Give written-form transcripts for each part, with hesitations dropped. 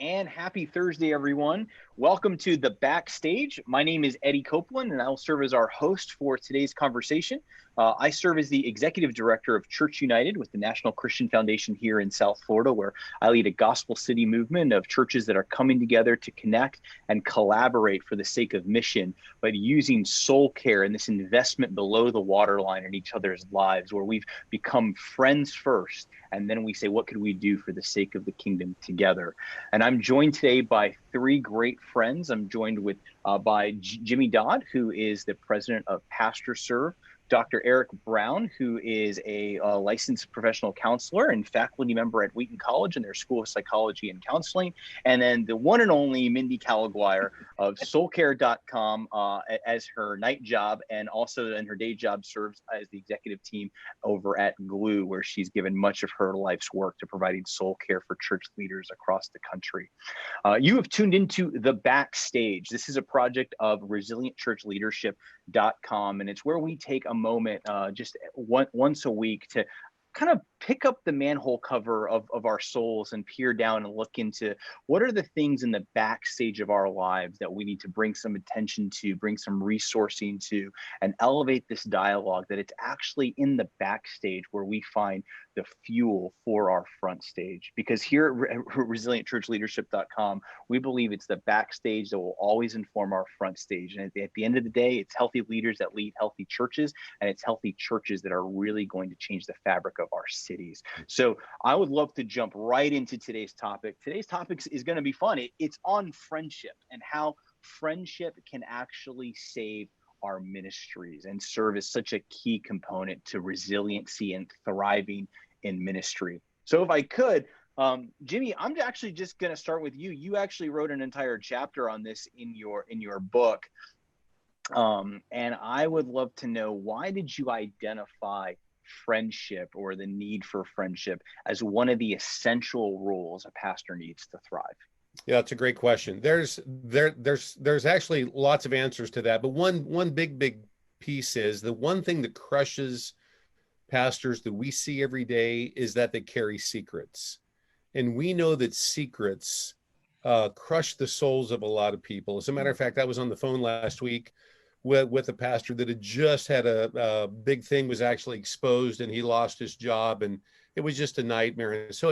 and happy Thursday, everyone. Welcome to the Backstage. My name is Eddie Copeland, and I'll serve as our host for today's conversation. I serve as the Executive Director of Church United with the National Christian Foundation here in South Florida, where I lead a gospel city movement of churches that are coming together to connect and collaborate for the sake of mission, but using soul care and this investment below the waterline in each other's lives, where we've become friends first, and then we say, what could we do for the sake of the kingdom together? And I'm joined today by three great friends. I'm joined by Jimmy Dodd, who is the president of Pastor Serve, Dr. Eric Brown, who is a licensed professional counselor and faculty member at Wheaton College in their School of Psychology and Counseling, and then the one and only Mindy Caliguire of soulcare.com as her night job, and also in her day job serves as the executive team over at Glue, where she's given much of her life's work to providing soul care for church leaders across the country. You have tuned into The Backstage. This is a project of resilientchurchleadership.com, and it's where we take a moment just once a week to kind of pick up the manhole cover of our souls and peer down and look into what are the things in the backstage of our lives that we need to bring some attention to, bring some resourcing to, and elevate this dialogue, that it's actually in the backstage where we find the fuel for our front stage. Because here at resilientchurchleadership.com, we believe it's the backstage that will always inform our front stage. And at the end of the day, it's healthy leaders that lead healthy churches, and it's healthy churches that are really going to change the fabric of our cities. So I would love to jump right into today's topic. Today's topic is going to be fun. It's on friendship and how friendship can actually save our ministries and serve as such a key component to resiliency and thriving in ministry. So if I could, Jimmy, I'm actually just going to start with you. You actually wrote an entire chapter on this in your book. And I would love to know, why did you identify friendship, or the need for friendship, as one of the essential rules a pastor needs to thrive? Yeah, that's a great question. There's actually lots of answers to that, but one big piece is the one thing that crushes pastors that we see every day is that they carry secrets, and we know that secrets crush the souls of a lot of people. As a matter of fact, I was on the phone last week with a pastor that had just had a big thing was actually exposed, and he lost his job, and it was just a nightmare. And so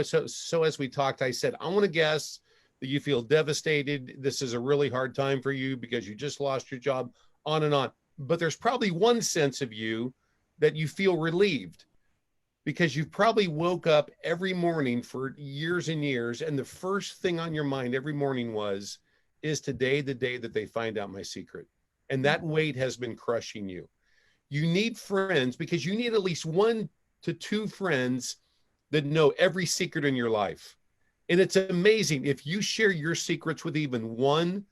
as we talked, I said, I want to guess that you feel devastated. This is a really hard time for you because you just lost your job, on and on. But there's probably one sense of you that you feel relieved, because you've probably woke up every morning for years and years, and the first thing on your mind every morning is today the day that they find out my secret? And that weight has been crushing you. You need friends, because you need at least 1 to 2 friends that know every secret in your life. And it's amazing, if you share your secrets with even one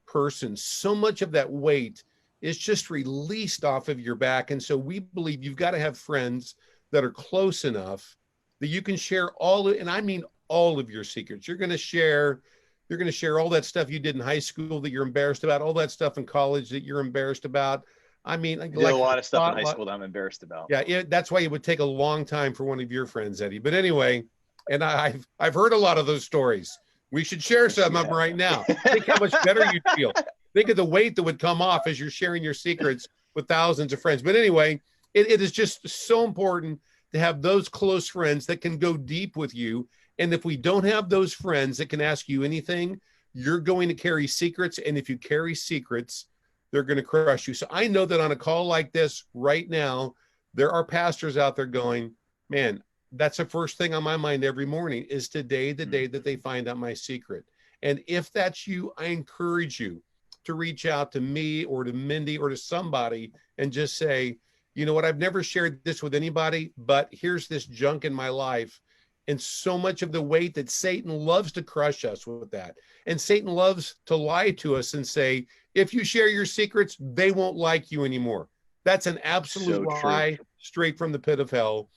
person, so much of that weight is just released off of your back. And so we believe you've got to have friends that are close enough that you can share and I mean all of your secrets. You're going to share all that stuff you did in high school that you're embarrassed about, all that stuff in college that you're embarrassed about. I mean, I did a lot of stuff in high school that I'm embarrassed about. Yeah, that's why it would take a long time for one of your friends, Eddie. But anyway, and I've heard a lot of those stories. We should share some of them right now. Think how much better you'd feel. Think of the weight that would come off as you're sharing your secrets with thousands of friends. But anyway, it is just so important to have those close friends that can go deep with you. And if we don't have those friends that can ask you anything, you're going to carry secrets. And if you carry secrets, they're going to crush you. So I know that on a call like this right now, there are pastors out there going, man, that's the first thing on my mind every morning, is today the day that they find out my secret. And if that's you, I encourage you to reach out to me or to Mindy or to somebody and just say, you know what, I've never shared this with anybody, but here's this junk in my life. And so much of the weight that Satan loves to crush us with that. And Satan loves to lie to us and say, if you share your secrets, they won't like you anymore. That's an absolute lie, straight from the pit of hell.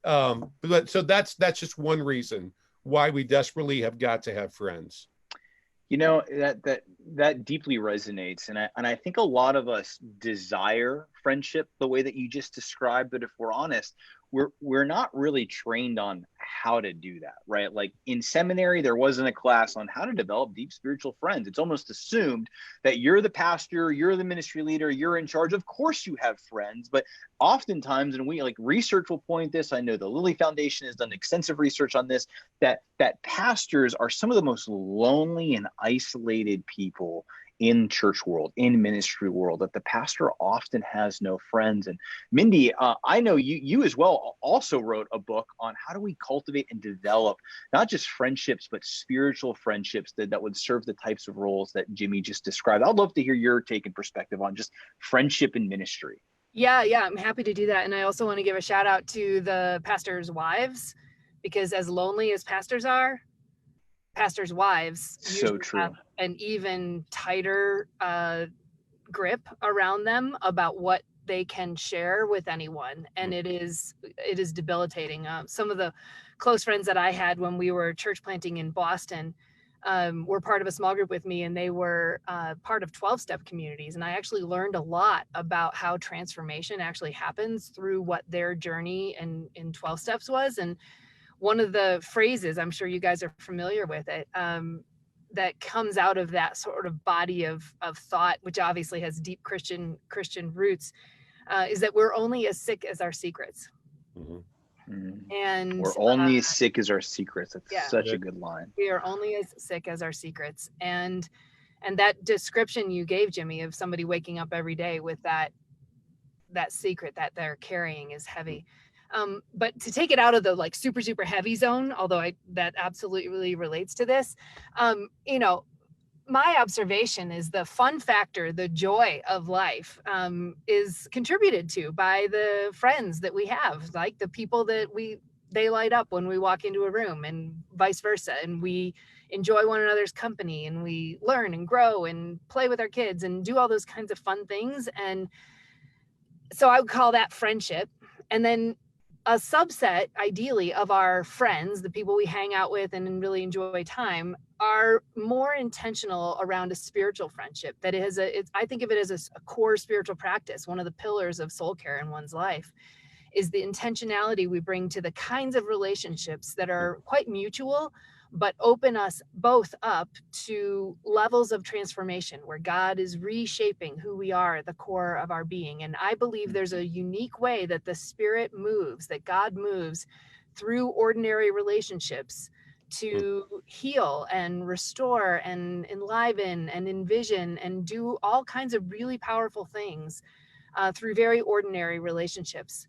But so that's just one reason why we desperately have got to have friends. You know, that deeply resonates. And I think a lot of us desire friendship the way that you just described, but if we're honest, we're not really trained on how to do that, right? Like in seminary, there wasn't a class on how to develop deep spiritual friends. It's almost assumed that you're the pastor, you're the ministry leader, you're in charge. Of course you have friends, but oftentimes, and we like research will point this, I know the Lilly Foundation has done extensive research on this, that pastors are some of the most lonely and isolated people in church world, in ministry world, that the pastor often has no friends. And Mindy, I know you as well also wrote a book on how do we cultivate and develop not just friendships, but spiritual friendships that would serve the types of roles that Jimmy just described. I'd love to hear your take and perspective on just friendship in ministry. Yeah, I'm happy to do that. And I also want to give a shout out to the pastors' wives, because as lonely as pastors are, pastors' wives so true have an even tighter grip around them about what they can share with anyone, and it is debilitating. Some of the close friends that I had when we were church planting in Boston were part of a small group with me, and they were part of 12-step communities, and I actually learned a lot about how transformation actually happens through what their journey in 12 steps was. And one of the phrases, I'm sure you guys are familiar with it, that comes out of that sort of body of thought, which obviously has deep Christian roots, is that we're only as sick as our secrets. Mm-hmm. And we're only as sick as our secrets. That's such a good line. We are only as sick as our secrets. And that description you gave, Jimmy, of somebody waking up every day with that secret that they're carrying is heavy. But to take it out of the like super heavy zone, although that absolutely relates to this, my observation is the fun factor, the joy of life, is contributed to by the friends that we have, like the people that they light up when we walk into a room, and vice versa. And we enjoy one another's company, and we learn and grow and play with our kids and do all those kinds of fun things. And so I would call that friendship. And then a subset, ideally, of our friends, the people we hang out with and really enjoy time, are more intentional around a spiritual friendship. That I think of it as a core spiritual practice. One of the pillars of soul care in one's life is the intentionality we bring to the kinds of relationships that are quite mutual, but open us both up to levels of transformation where God is reshaping who we are at the core of our being. And I believe there's a unique way that the Spirit moves, that God moves through ordinary relationships to heal and restore and enliven and envision and do all kinds of really powerful things through very ordinary relationships.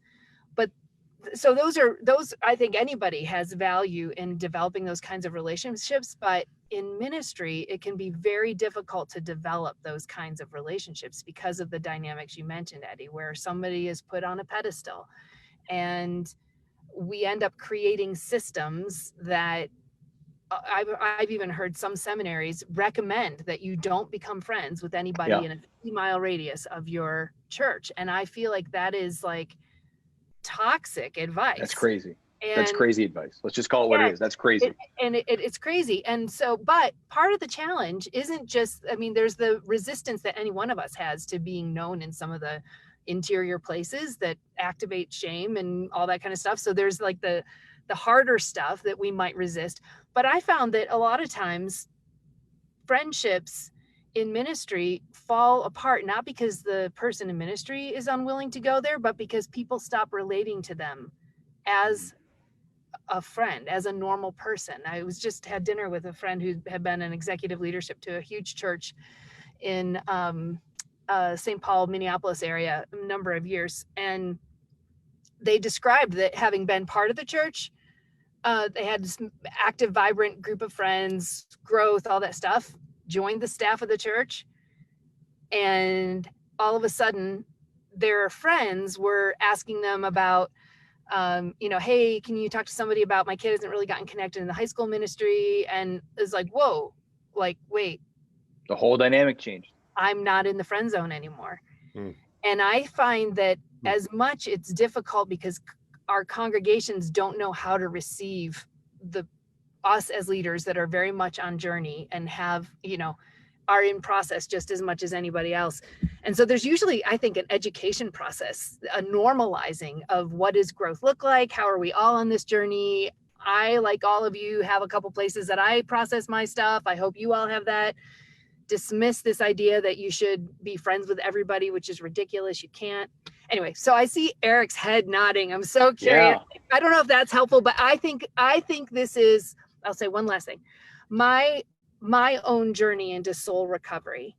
But so those I think anybody has value in developing those kinds of relationships, but in ministry it can be very difficult to develop those kinds of relationships because of the dynamics you mentioned, Eddie, where somebody is put on a pedestal, and we end up creating systems that I've even heard some seminaries recommend that you don't become friends with anybody in a 50-mile radius of your church. And I feel like that is like toxic advice. That's crazy. That's crazy advice. Let's just call it what it is. That's crazy. It's crazy. And so, but part of the challenge isn't just, there's the resistance that any one of us has to being known in some of the interior places that activate shame and all that kind of stuff. So there's like the harder stuff that we might resist. But I found that a lot of times friendships in ministry fall apart, not because the person in ministry is unwilling to go there, but because people stop relating to them as a friend, as a normal person. I had dinner with a friend who had been in executive leadership to a huge church in St. Paul, Minneapolis area a number of years. And they described that having been part of the church, they had this active, vibrant group of friends, growth, all that stuff, joined the staff of the church. And all of a sudden, their friends were asking them about, hey, can you talk to somebody about my kid hasn't really gotten connected in the high school ministry? And it's like, whoa, like, wait. The whole dynamic changed. I'm not in the friend zone anymore. And I find that as much it's difficult because our congregations don't know how to receive us as leaders that are very much on journey and have, are in process just as much as anybody else. And so there's usually, I think, an education process, a normalizing of what does growth look like? How are we all on this journey? I, like all of you, have a couple places that I process my stuff. I hope you all have that. Dismiss this idea that you should be friends with everybody, which is ridiculous. You can't. Anyway, so I see Eric's head nodding. I'm so curious. Yeah. I don't know if that's helpful, but I think this is, I'll say one last thing. My own journey into soul recovery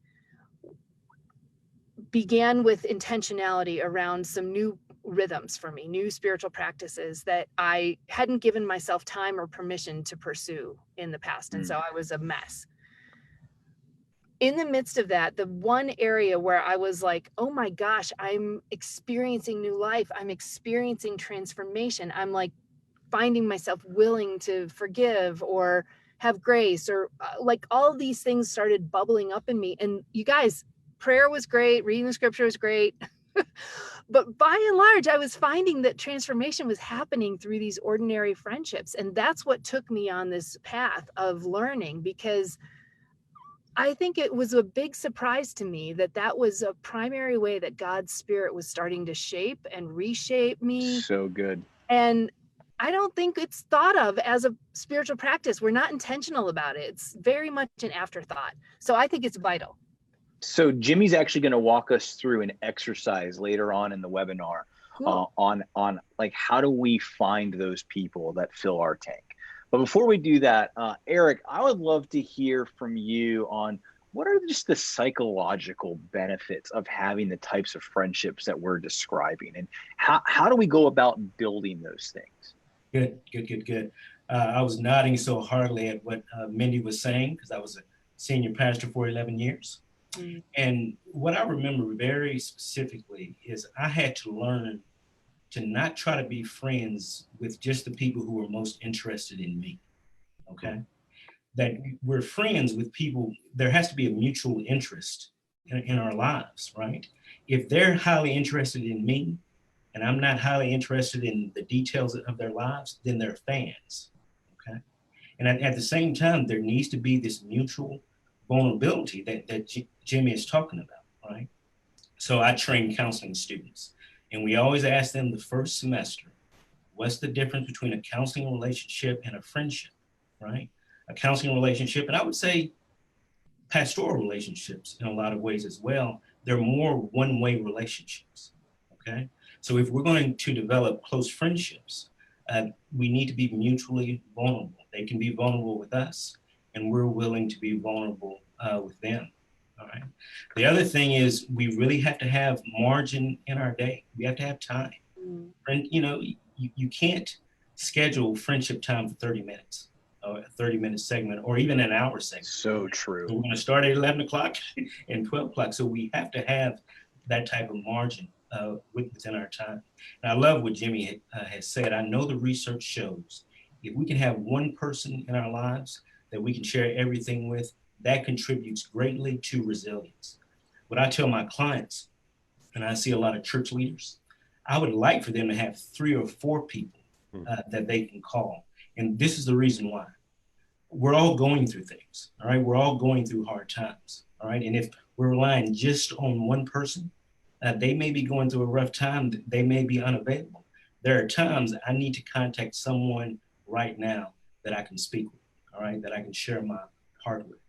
began with intentionality around some new rhythms for me, new spiritual practices that I hadn't given myself time or permission to pursue in the past. And so I was a mess. In the midst of that, the one area where I was like, oh my gosh, I'm experiencing new life. I'm experiencing transformation. I'm like finding myself willing to forgive or have grace, or like all these things started bubbling up in me. And you guys, prayer was great. Reading the scripture was great. But by and large, I was finding that transformation was happening through these ordinary friendships. And that's what took me on this path of learning, because I think it was a big surprise to me that that was a primary way that God's Spirit was starting to shape and reshape me. So good. And I don't think it's thought of as a spiritual practice. We're not intentional about it. It's very much an afterthought. So I think it's vital. So Jimmy's actually going to walk us through an exercise later on in the webinar. Cool. On like, how do we find those people that fill our tank? But before we do that, Eric, I would love to hear from you on what are just the psychological benefits of having the types of friendships that we're describing, and how do we go about building those things? Good. I was nodding so heartily at what Mindy was saying, because I was a senior pastor for 11 years. Mm-hmm. And what I remember very specifically is I had to learn to not try to be friends with just the people who were most interested in me, okay? That we're friends with people, there has to be a mutual interest in our lives, right? If they're highly interested in me and I'm not highly interested in the details of their lives, then they're fans, okay? And at the same time, there needs to be this mutual vulnerability that Jimmy is talking about, right? So I train counseling students, and we always ask them the first semester, what's the difference between a counseling relationship and a friendship, right? A counseling relationship, and I would say pastoral relationships in a lot of ways as well, they're more one-way relationships, okay? So if we're going to develop close friendships, we need to be mutually vulnerable. They can be vulnerable with us, and we're willing to be vulnerable with them. All right. The other thing is we really have to have margin in our day. We have to have time. And, you know, you can't schedule friendship time for 30 minutes or a 30-minute segment or even an hour segment. So true. So we're going to start at 11 o'clock and 12 o'clock. So we have to have that type of margin within our time. And I love what Jimmy has said. I know the research shows if we can have one person in our lives that we can share everything with, that contributes greatly to resilience. What I tell my clients, and I see a lot of church leaders, I would like for them to have 3 or 4 people that they can call. And this is the reason why. We're all going through things, all right? We're all going through hard times, all right? And if we're relying just on one person, they may be going through a rough time, they may be unavailable. There are times I need to contact someone right now that I can speak with, all right? That I can share my heart with.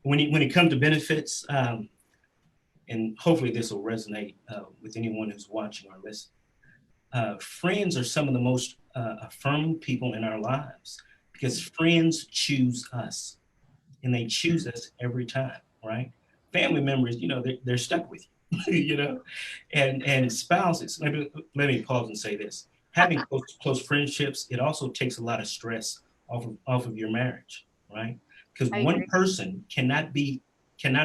When it comes to benefits, and hopefully this will resonate with anyone who's watching or listening, friends are some of the most affirming people in our lives, because friends choose us, and they choose us every time, right? Family members, you know, they're stuck with you, you know, and spouses. Let me pause and say this: having close friendships, it also takes a lot of stress off of your marriage, right? Because one person cannot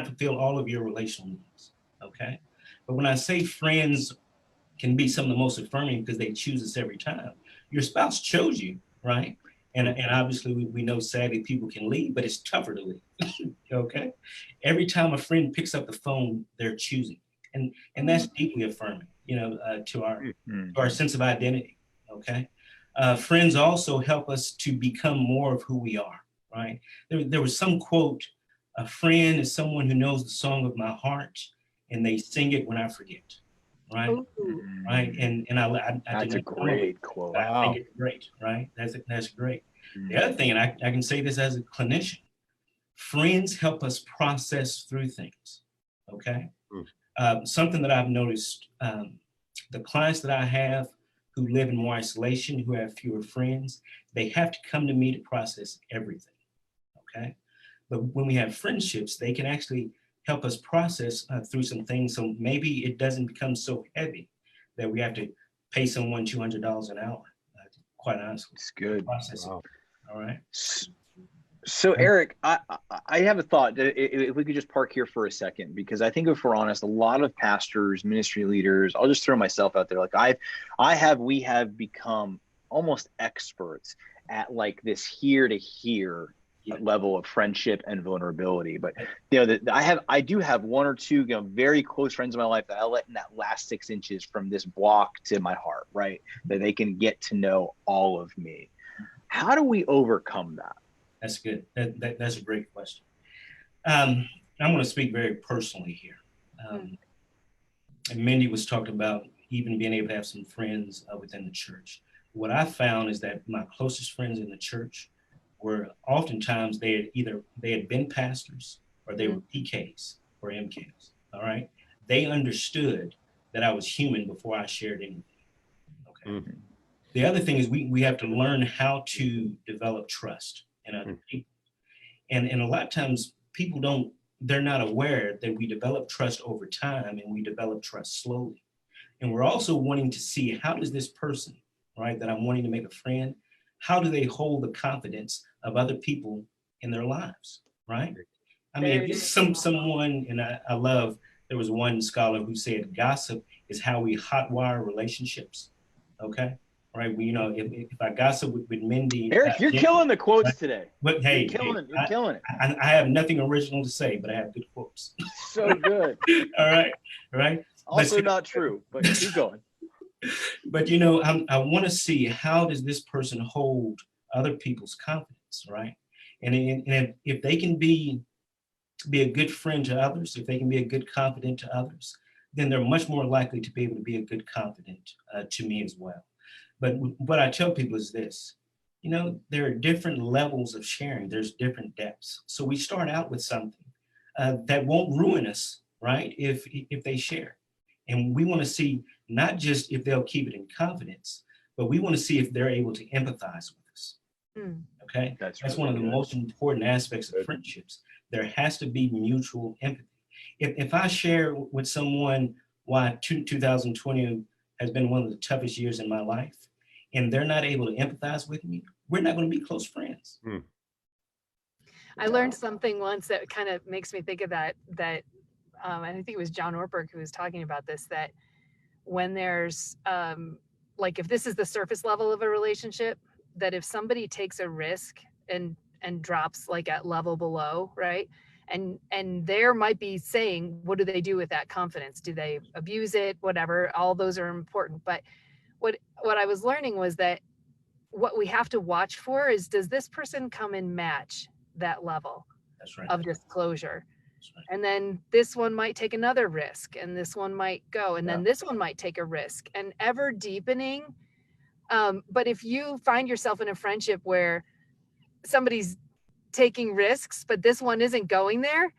fulfill all of your relational needs, okay? But when I say friends can be some of the most affirming because they choose us every time, your spouse chose you, right? And obviously we know sadly people can leave, but it's tougher to leave, okay? Every time a friend picks up the phone, they're choosing. And that's deeply affirming, you know, to our sense of identity, okay? Friends also help us to become more of who we are. Right? There was some quote, a friend is someone who knows the song of my heart and they sing it when I forget, right? Ooh. Right. And I That's didn't a great quote. I Wow. think it's great, right? That's great. The Mm. other thing, and I can say this as a clinician, friends help us process through things. Okay. Something that I've noticed, the clients that I have who live in more isolation, who have fewer friends, they have to come to me to process everything. Okay. But when we have friendships, they can actually help us process through some things. So maybe it doesn't become so heavy that we have to pay someone $200 an hour, quite honestly, It's good. process it. Wow. All right. So Eric, I have a thought that if we could just park here for a second, because I think if we're honest, a lot of pastors, ministry leaders, I'll just throw myself out there. Like we have become almost experts at like this here to here level of friendship and vulnerability. But I do have one or two very close friends in my life that I let in that last 6 inches from this block to my heart, right? That they can get to know all of me. How do we overcome that? That's good. That's a great question. I'm going to speak very personally here. And Mindy was talking about even being able to have some friends within the church. What I found is that my closest friends in the church were oftentimes they had been pastors, or they were PKs or MKs. All right. They understood that I was human before I shared anything. Okay. The other thing is we have to learn how to develop trust in other people. And a lot of times people they're not aware that we develop trust over time, and we develop trust slowly. And we're also wanting to see, how does this person, right, that I'm wanting to make a friend, how do they hold the confidence of other people in their lives, right? I mean, if it's someone, and I love, there was one scholar who said gossip is how we hotwire relationships, okay? Right, well, if I gossip with Mindy, Eric, you're killing the quotes today. But hey, you're killing it. I have nothing original to say, but I have good quotes. So good. All right. Also not true, but keep going. But I want to see, how does this person hold other people's confidence, right? And if they can be a good friend to others, if they can be a good confidant to others, then they're much more likely to be able to be a good confidant to me as well. But what I tell people is this, there are different levels of sharing. There's different depths. So we start out with something that won't ruin us, right? If they share. And we want to see not just if they'll keep it in confidence, but we want to see if they're able to empathize with us. Okay. That's really one of the most important aspects of friendships. There has to be mutual empathy. If I share with someone why 2020 has been one of the toughest years in my life, and they're not able to empathize with me, we're not going to be close friends. I learned something once that kind of makes me think of that and I think it was John Ortberg who was talking about this, that when there's like, if this is the surface level of a relationship, that if somebody takes a risk and drops like at level below, right? And there might be saying, what do they do with that confidence? Do they abuse it? Whatever, all those are important. But what I was learning was that what we have to watch for is, does this person come and match that level of disclosure? Right. And then this one might take another risk, and this one might go, and then this one might take a risk, and ever deepening. But if you find yourself in a friendship where somebody's taking risks, but this one isn't going there,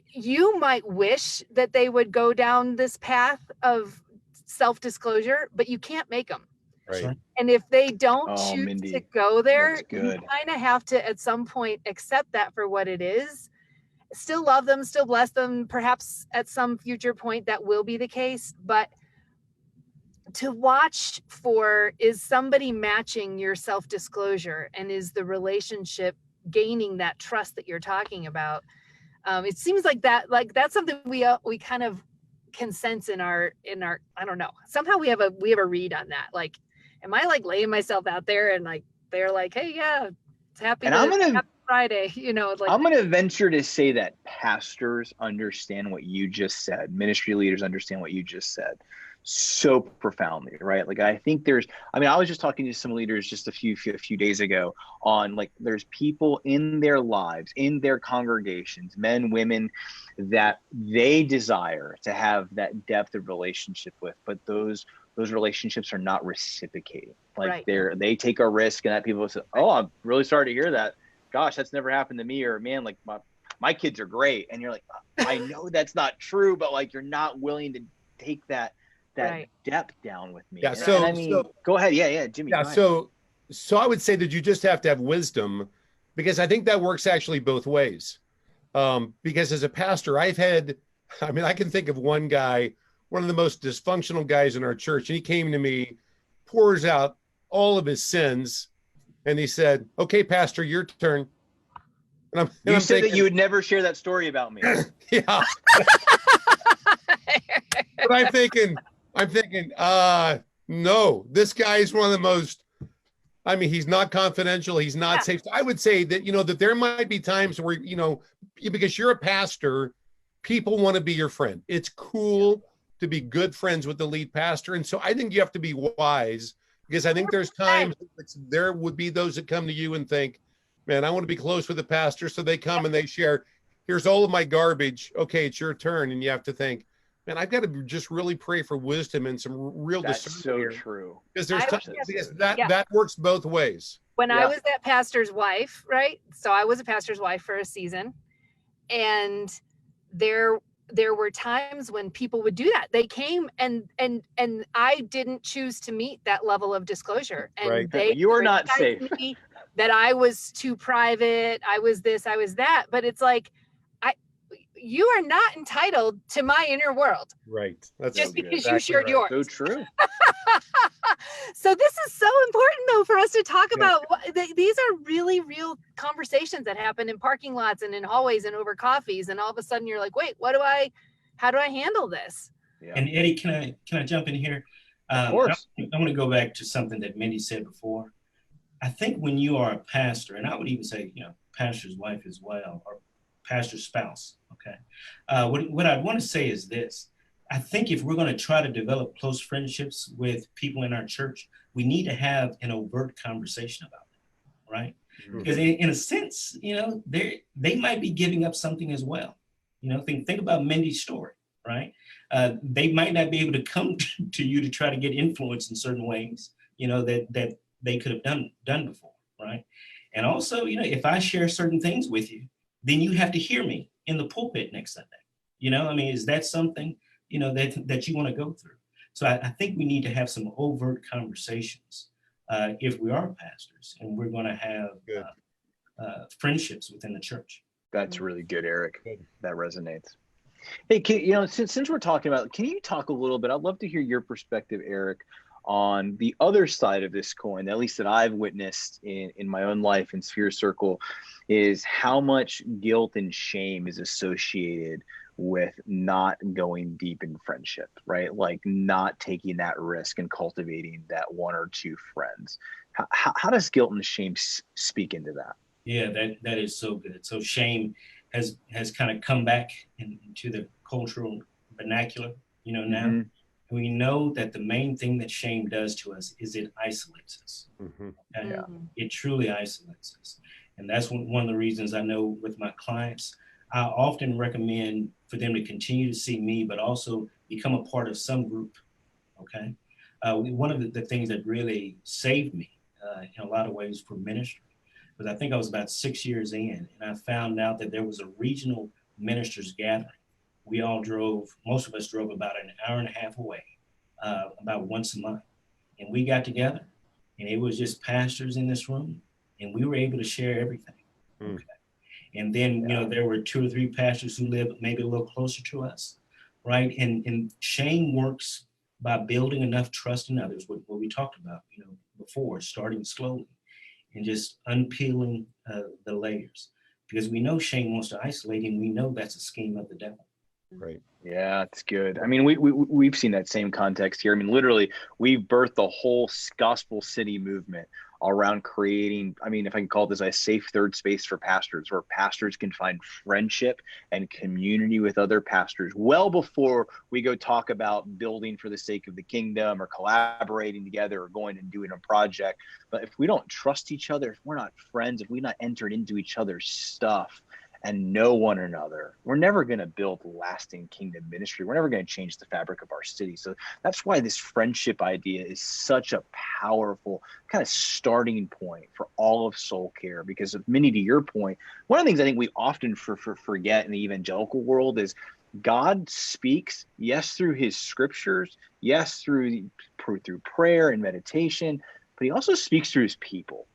you might wish that they would go down this path of self-disclosure, but you can't make them. Right. And if they don't choose Mindy, to go there, you kind of have to at some point accept that for what it is. Still love them, still bless them. Perhaps at some future point that will be the case, but to watch for, is somebody matching your self-disclosure, and is the relationship gaining that trust that you're talking about? It seems like that's something we kind of can sense in our, I don't know, somehow we have a read on that. Like, am I like laying myself out there, and like they're like, hey, yeah, it's happy Friday, like, I'm going to venture to say that pastors understand what you just said. Ministry leaders understand what you just said. so profoundly, right? Like I think I was just talking to some leaders just a few days ago on like there's people in their lives, in their congregations, men, women, that they desire to have that depth of relationship with, but those relationships are not reciprocating. Like Right. they take a risk, and that people say, "Oh, I'm really sorry to hear that. Gosh, that's never happened to me." Or, "Man, like my kids are great." And you're like, I know that's not true, but like you're not willing to take that Right. depth down with me. Yeah. And I mean, go ahead. Yeah, Jimmy, Yeah. go ahead. So I would say that you just have to have wisdom, because I think that works actually both ways. Because as a pastor, I can think of one guy, one of the most dysfunctional guys in our church, and he came to me, pours out all of his sins, and he said, "Okay, pastor, your turn." You I'm said that thinking, you would never share that story about me. yeah. But I'm thinking, no, this guy is one of the most, he's not confidential. He's not safe. I would say that, that there might be times where, because you're a pastor, people want to be your friend. It's cool to be good friends with the lead pastor. And so I think you have to be wise, because I think there's times there would be those that come to you and think, man, I want to be close with the pastor. So they come and they share, here's all of my garbage. Okay, it's your turn. And you have to think, man, I've got to just really pray for wisdom and some real That's discernment so here. true. Because that works both ways. When I was that pastor's wife, right? So I was a pastor's wife for a season, and there were times when people would do that. They came and I didn't choose to meet that level of disclosure. And you are not safe. Me that I was too private. I was this, I was that. But it's like, you are not entitled to my inner world. Right. That's just because you shared yours. So true. So this is so important, though, for us to talk about. These are really real conversations that happen in parking lots and in hallways and over coffees. And all of a sudden you're like, wait, how do I handle this? Yeah. And Eddie, can I jump in here? Of course. I want to go back to something that Mindy said before. I think when you are a pastor, and I would even say, pastor's wife as well, or pastor's spouse, okay? What I want to say is this. I think if we're going to try to develop close friendships with people in our church, we need to have an overt conversation about it, right? Mm-hmm. Because in a sense, they might be giving up something as well. Think about Mindy's story, right? They might not be able to come to you to try to get influence in certain ways, that they could have done before, right? And also, if I share certain things with you, then you have to hear me in the pulpit next Sunday. Is that something, that you want to go through? So I think we need to have some overt conversations if we are pastors and we're going to have friendships within the church. That's really good, Eric. That resonates. Hey, since we're talking about, can you talk a little bit? I'd love to hear your perspective, Eric, on the other side of this coin, at least that I've witnessed in my own life in Sphere Circle, is how much guilt and shame is associated with not going deep in friendship, right? Like not taking that risk and cultivating that one or two friends. How does guilt and shame speak into that? Yeah, that is so good. So shame has kind of come back into the cultural vernacular, now. Mm-hmm. We know that the main thing that shame does to us is it isolates us. Mm-hmm. Okay? Yeah. It truly isolates us. And that's one of the reasons I know with my clients, I often recommend for them to continue to see me, but also become a part of some group, okay? One of the things that really saved me in a lot of ways for ministry was I think I was about 6 years in, and I found out that there was a regional ministers gathering. Most of us drove about an hour and a half away, about once a month. And we got together, and it was just pastors in this room, and we were able to share everything. Okay. And then, there were 2 or 3 pastors who lived maybe a little closer to us, right? And shame works by building enough trust in others, what we talked about, before, starting slowly and just unpeeling the layers. Because we know shame wants to isolate, and we know that's a scheme of the devil. Right. Yeah, it's good. I mean, we've seen that same context here. I mean, literally, we've birthed the whole gospel city movement around creating, I mean, if I can call this a safe third space for pastors, where pastors can find friendship and community with other pastors well before we go talk about building for the sake of the kingdom or collaborating together or going and doing a project. But if we don't trust each other, if we're not friends, if we're not entered into each other's stuff, and know one another, we're never going to build lasting kingdom ministry. We're never going to change the fabric of our city. So that's why this friendship idea is such a powerful kind of starting point for all of soul care. Because Minnie, to your point, one of the things I think we often forget in the evangelical world is God speaks, yes, through his scriptures, yes, through prayer and meditation, but he also speaks through his people,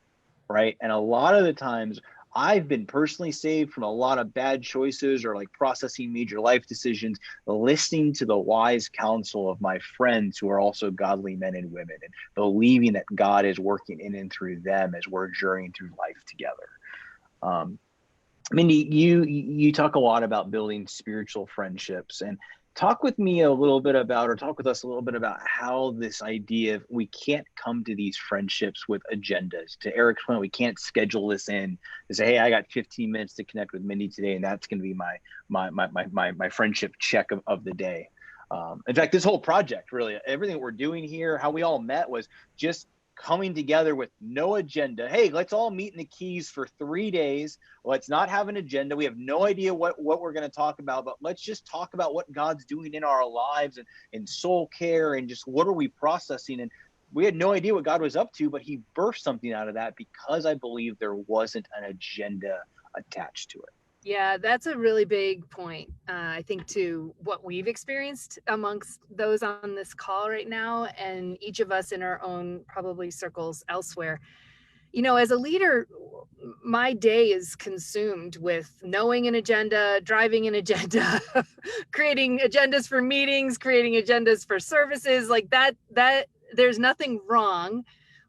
right? And a lot of the times I've been personally saved from a lot of bad choices or like processing major life decisions, listening to the wise counsel of my friends who are also godly men and women, and believing that God is working in and through them as we're journeying through life together. Mindy, you talk a lot about building spiritual friendships, and talk with me a little bit about, or talk with us a little bit about how this idea of we can't come to these friendships with agendas. To Eric's point, we can't schedule this in to say, hey, I got 15 minutes to connect with Mindy today, and that's going to be my friendship check of the day. In fact, this whole project, really, everything we're doing here, how we all met was just coming together with no agenda. Hey, let's all meet in the Keys for 3 days. Let's not have an agenda. We have no idea what we're going to talk about, but let's just talk about what God's doing in our lives and in soul care and just what are we processing. And we had no idea what God was up to, but he birthed something out of that because I believe there wasn't an agenda attached to it. Yeah, that's a really big point, I think, to what we've experienced amongst those on this call right now, and each of us in our own probably circles elsewhere. You know, as a leader, my day is consumed with knowing an agenda, driving an agenda, creating agendas for meetings, creating agendas for services, like that there's nothing wrong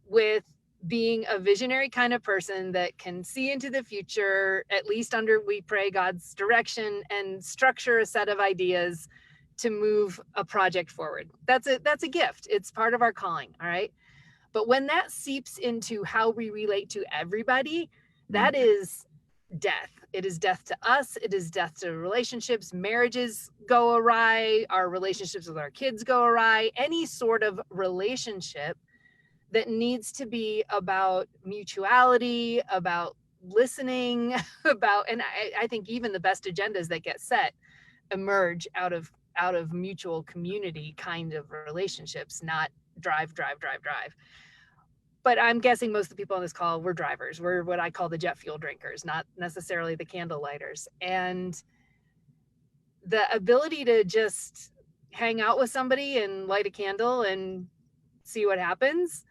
with being a visionary kind of person that can see into the future, at least under, we pray, God's direction, and structure a set of ideas to move a project forward. That's a gift. It's part of our calling. All right. But when that seeps into how we relate to everybody, that is death. It is death to us. It is death to relationships. Marriages go awry. Our relationships with our kids go awry. Any sort of relationship that needs to be about mutuality, about listening, about, and I think even the best agendas that get set emerge out of mutual community kind of relationships, not drive. But I'm guessing most of the people on this call, we're drivers. We're what I call the jet fuel drinkers, not necessarily the candle lighters. And the ability to just hang out with somebody and light a candle and see what happens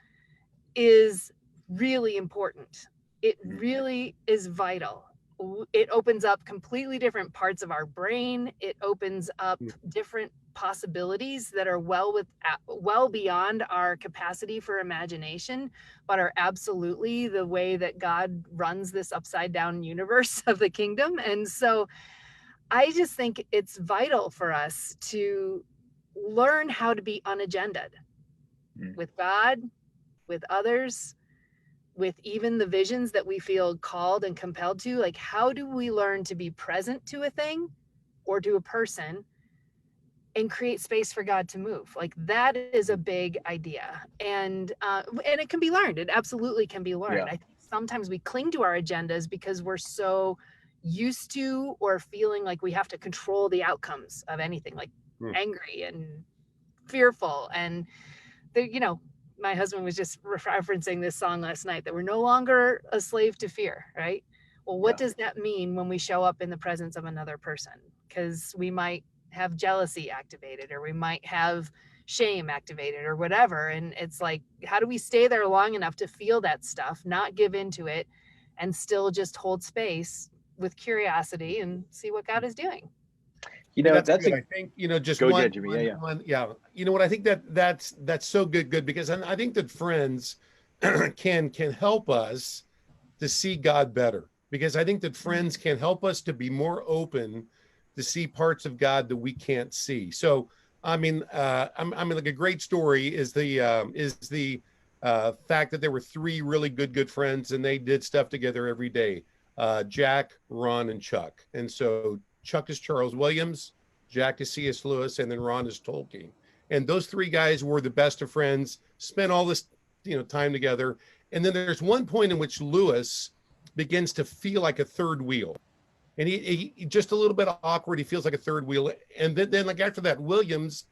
is really important. It really is vital. It opens up completely different parts of our brain. It opens up different possibilities that are well beyond our capacity for imagination, but are absolutely the way that God runs this upside down universe of the kingdom. And so I just think it's vital for us to learn how to be unagended with God, with others, with even the visions that we feel called and compelled to. Like, how do we learn to be present to a thing or to a person and create space for God to move? Like, that is a big idea. And it can be learned. It absolutely can be learned. Yeah. I think sometimes we cling to our agendas because we're so used to or feeling like we have to control the outcomes of anything, like angry and fearful. And my husband was just referencing this song last night, that we're no longer a slave to fear, right? Well, what does that mean when we show up in the presence of another person? Because we might have jealousy activated, or we might have shame activated, or whatever. And it's like, how do we stay there long enough to feel that stuff, not give into it, and still just hold space with curiosity and see what God is doing? That's good. I think, just go one, ahead, Jimmy. One, you know what, I think that's so good, because I think that friends can help us to see God better, because I think that friends can help us to be more open to see parts of God that we can't see. So, I mean, like a great story is the fact that there were three really good friends and they did stuff together every day. Jack, Ron, and Chuck. And so Chuck is Charles Williams, Jack is C.S. Lewis, and then Ron is Tolkien. And those three guys were the best of friends, spent all this, time together. And then there's one point in which Lewis begins to feel like a third wheel. And he just a little bit awkward. He feels like a third wheel. And then like after that, Williams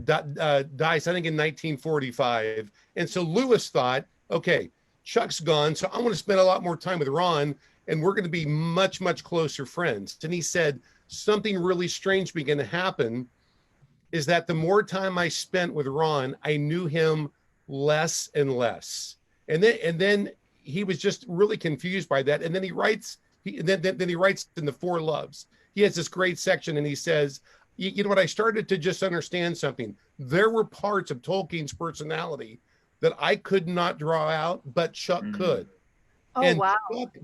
dies, I think in 1945. And so Lewis thought, okay, Chuck's gone, so I'm going to spend a lot more time with Ron, and we're going to be much, much closer friends. And he said, something really strange began to happen is that the more time I spent with Ron, I knew him less and less. And then he was just really confused by that. And then he writes, then he writes in the Four Loves. He has this great section and he says, you know what, I started to just understand something. There were parts of Tolkien's personality that I could not draw out, but Chuck could. Oh, and wow.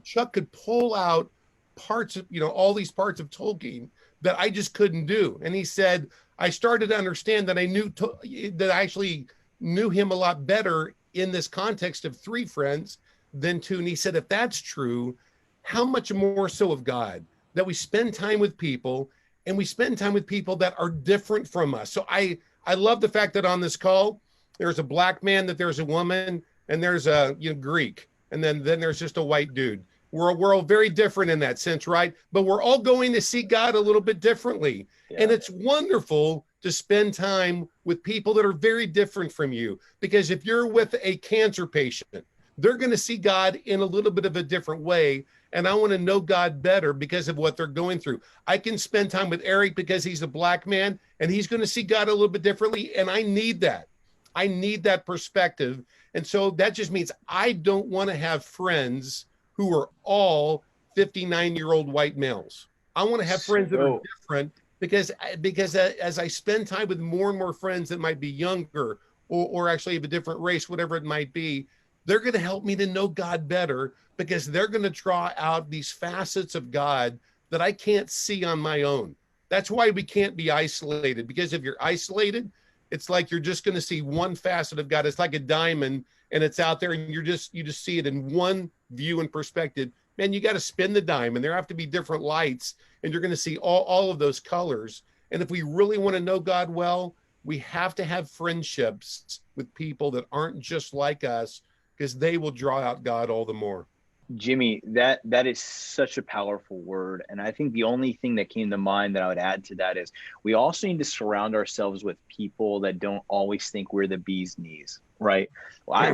Chuck could pull out parts of, all these parts of Tolkien that I just couldn't do. And he said, I started to understand that that I actually knew him a lot better in this context of three friends than two. And he said, if that's true, how much more so of God, that we spend time with people and we spend time with people that are different from us. So I love the fact that on this call, there's a black man, that there's a woman, and there's a Greek, and then there's just a white dude. We're all very different in that sense, right? But we're all going to see God a little bit differently. Yeah. And it's wonderful to spend time with people that are very different from you. Because if you're with a cancer patient, they're going to see God in a little bit of a different way. And I want to know God better because of what they're going through. I can spend time with Eric because he's a black man and he's going to see God a little bit differently. And I need that. I need that perspective. And so that just means I don't want to have friends who are all 59-year-old white males. I want to have friends that are different because as I spend time with more and more friends that might be younger or actually of a different race, whatever it might be, they're going to help me to know God better because they're going to draw out these facets of God that I can't see on my own. That's why we can't be isolated, because if you're isolated, it's like you're just going to see one facet of God. It's like a diamond and it's out there and you just see it in one view and perspective. Man, you got to spin the diamond. There have to be different lights and you're going to see all of those colors. And if we really want to know God well, we have to have friendships with people that aren't just like us, because they will draw out God all the more. Jimmy, that is such a powerful word. And I think the only thing that came to mind that I would add to that is we also need to surround ourselves with people that don't always think we're the bee's knees, right?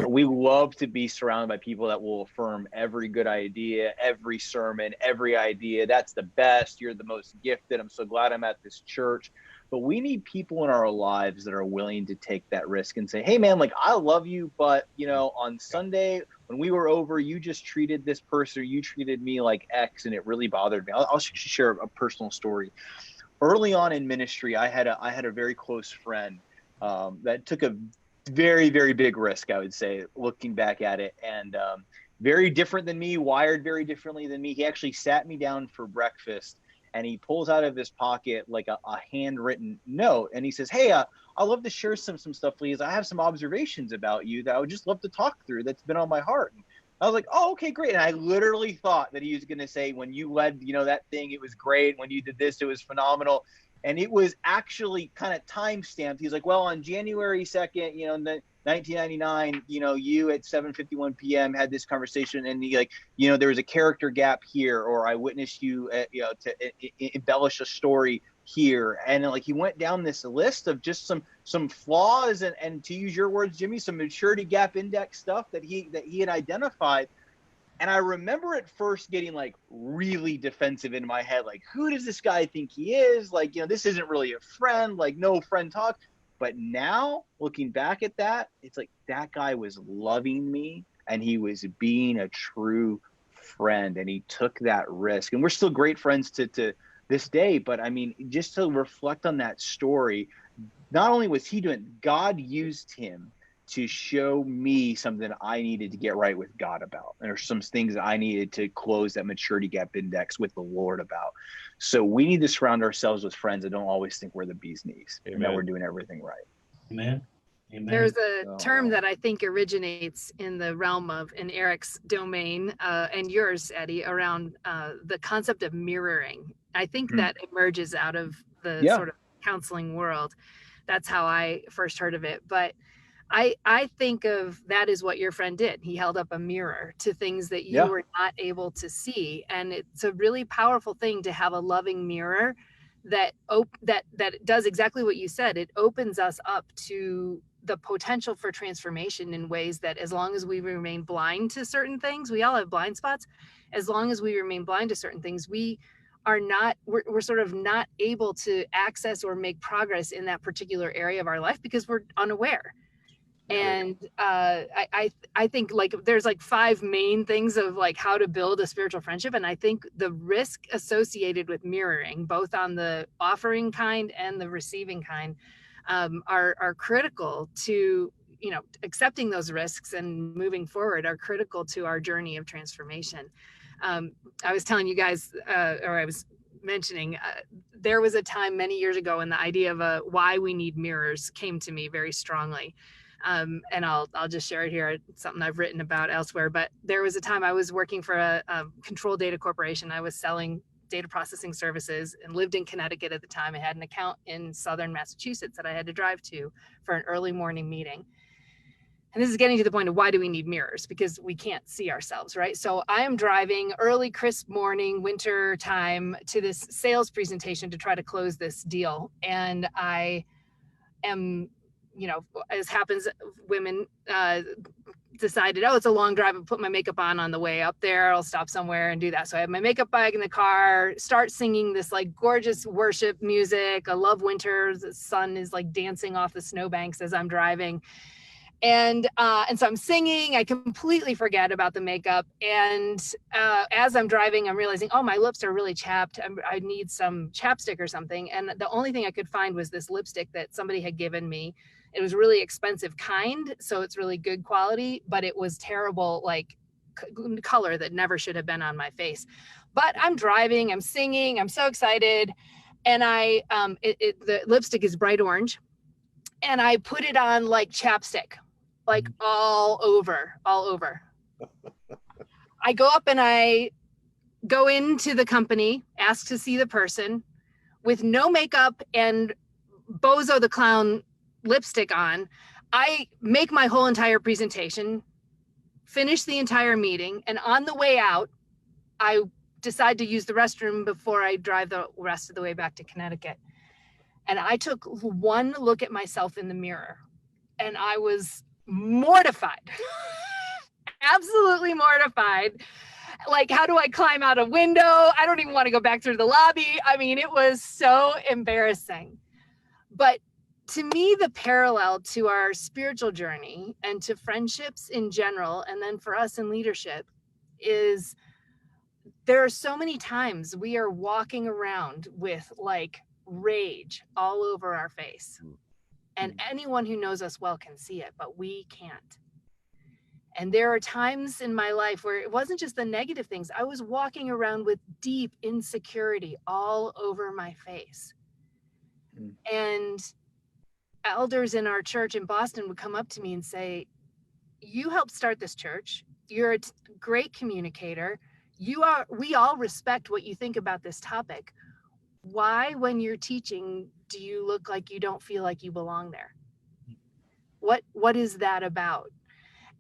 We love to be surrounded by people that will affirm every good idea, every sermon, every idea. That's the best. You're the most gifted. I'm so glad I'm at this church. But we need people in our lives that are willing to take that risk and say, hey, man, like, I love you, but, on Sunday when we were over, you just treated this person, or you treated me like X, and it really bothered me. I'll share a personal story. Early on in ministry, I had a very close friend that took a very, very big risk, I would say, looking back at it, and very different than me, wired very differently than me. He actually sat me down for breakfast, and he pulls out of his pocket like a handwritten note, and he says, hey, I'd love to share some stuff, please. I have some observations about you that I would just love to talk through that's been on my heart. And I was like, oh, okay, great. And I literally thought that he was going to say, when you led, that thing, it was great. When you did this, it was phenomenal. And it was actually kind of time-stamped. He's like, well, on January 2nd, 1999, you at 7:51 p.m. had this conversation, and there was a character gap here, or I witnessed you, to embellish a story here. And he went down this list of just some flaws and to use your words, Jimmy, some maturity gap index stuff that he had identified. And I remember at first getting really defensive in my head, who does this guy think he is? This isn't really a friend, no friend talk. But now looking back at that, it's that guy was loving me and he was being a true friend and he took that risk. And we're still great friends to this day. But I mean, just to reflect on that story, not only was he doing, God used him to show me something I needed to get right with God about. And there's some things that I needed to close that maturity gap index with the Lord about. So we need to surround ourselves with friends that don't always think we're the bee's knees and that we're doing everything right. Amen. Amen. There's a term that I think originates in the realm of, in Eric's domain and yours, Eddie, around the concept of mirroring. I think that emerges out of the sort of counseling world. That's how I first heard of it. But I think of that as what your friend did. He held up a mirror to things that you were not able to see. And it's a really powerful thing to have a loving mirror that does exactly what you said. It opens us up to the potential for transformation in ways that, as long as we remain blind to certain things, we all have blind spots. As long as we remain blind to certain things, we're sort of not able to access or make progress in that particular area of our life because we're unaware. And I think like there's like 5 main things of like how to build a spiritual friendship. And I think the risk associated with mirroring, both on the offering kind and the receiving kind, are critical to, accepting those risks and moving forward are critical to our journey of transformation. I was telling you guys, or I was mentioning, there was a time many years ago when the idea of why we need mirrors came to me very strongly. And I'll just share it here. It's something I've written about elsewhere, but there was a time I was working for a control data corporation. I was selling data processing services and lived in Connecticut at the time. I had an account in southern Massachusetts that I had to drive to for an early morning meeting. And this is getting to the point of why do we need mirrors? Because we can't see ourselves, right? So I am driving early, crisp morning, winter time to this sales presentation to try to close this deal. And I am, as happens, women decided, it's a long drive, and put my makeup on the way up there. I'll stop somewhere and do that. So I have my makeup bag in the car, start singing this like gorgeous worship music. I love winter. The sun is like dancing off the snowbanks as I'm driving. And so I'm singing, I completely forget about the makeup. And as I'm driving, I'm realizing, my lips are really chapped. I need some chapstick or something. And the only thing I could find was this lipstick that somebody had given me. It was really expensive kind, so it's really good quality, but it was terrible, like color that never should have been on my face. But I'm driving, I'm singing, I'm so excited. And the lipstick is bright orange. And I put it on like chapstick, like all over. I go up and I go into the company, ask to see the person with no makeup and Bozo the Clown lipstick on. I make my whole entire presentation, finish the entire meeting, and on the way out, I decide to use the restroom before I drive the rest of the way back to Connecticut. And I took one look at myself in the mirror and I was mortified, absolutely mortified. Like, how do I climb out a window? I don't even want to go back through the lobby. I mean, it was so embarrassing. But to me, the parallel to our spiritual journey and to friendships in general, and then for us in leadership, is there are so many times we are walking around with like rage all over our face. And anyone who knows us well can see it, but we can't. And there are times in my life where it wasn't just the negative things. I was walking around with deep insecurity all over my face. And elders in our church in Boston would come up to me and say, you helped start this church. You're a great communicator. We all respect what you think about this topic. Why, when you're teaching, do you look like you don't feel like you belong there? What is that about?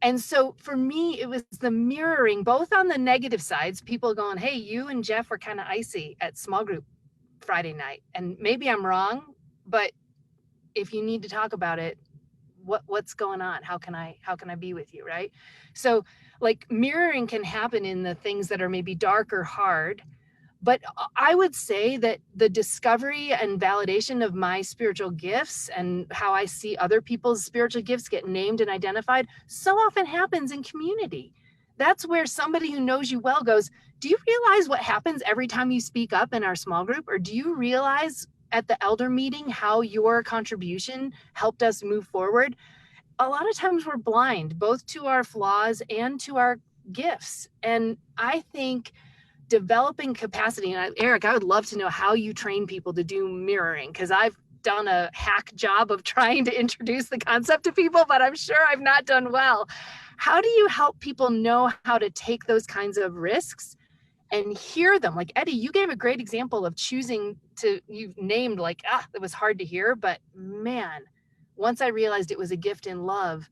And so for me, it was the mirroring, both on the negative sides, people going, hey, you and Jeff were kind of icy at small group Friday night. And maybe I'm wrong, but if you need to talk about it, what's going on? How can I be with you, right? So like mirroring can happen in the things that are maybe dark or hard. But I would say that the discovery and validation of my spiritual gifts and how I see other people's spiritual gifts get named and identified so often happens in community. That's where somebody who knows you well goes, do you realize what happens every time you speak up in our small group? Or do you realize at the elder meeting how your contribution helped us move forward? a lot of times we're blind both to our flaws and to our gifts. And I think developing capacity, and Eric, I would love to know how you train people to do mirroring, because I've done a hack job of trying to introduce the concept to people, but I'm sure I've not done well. How do you help people know how to take those kinds of risks and hear them? Like Eddie, you gave a great example of choosing to, you named like, it was hard to hear, but man, once I realized it was a gift in love,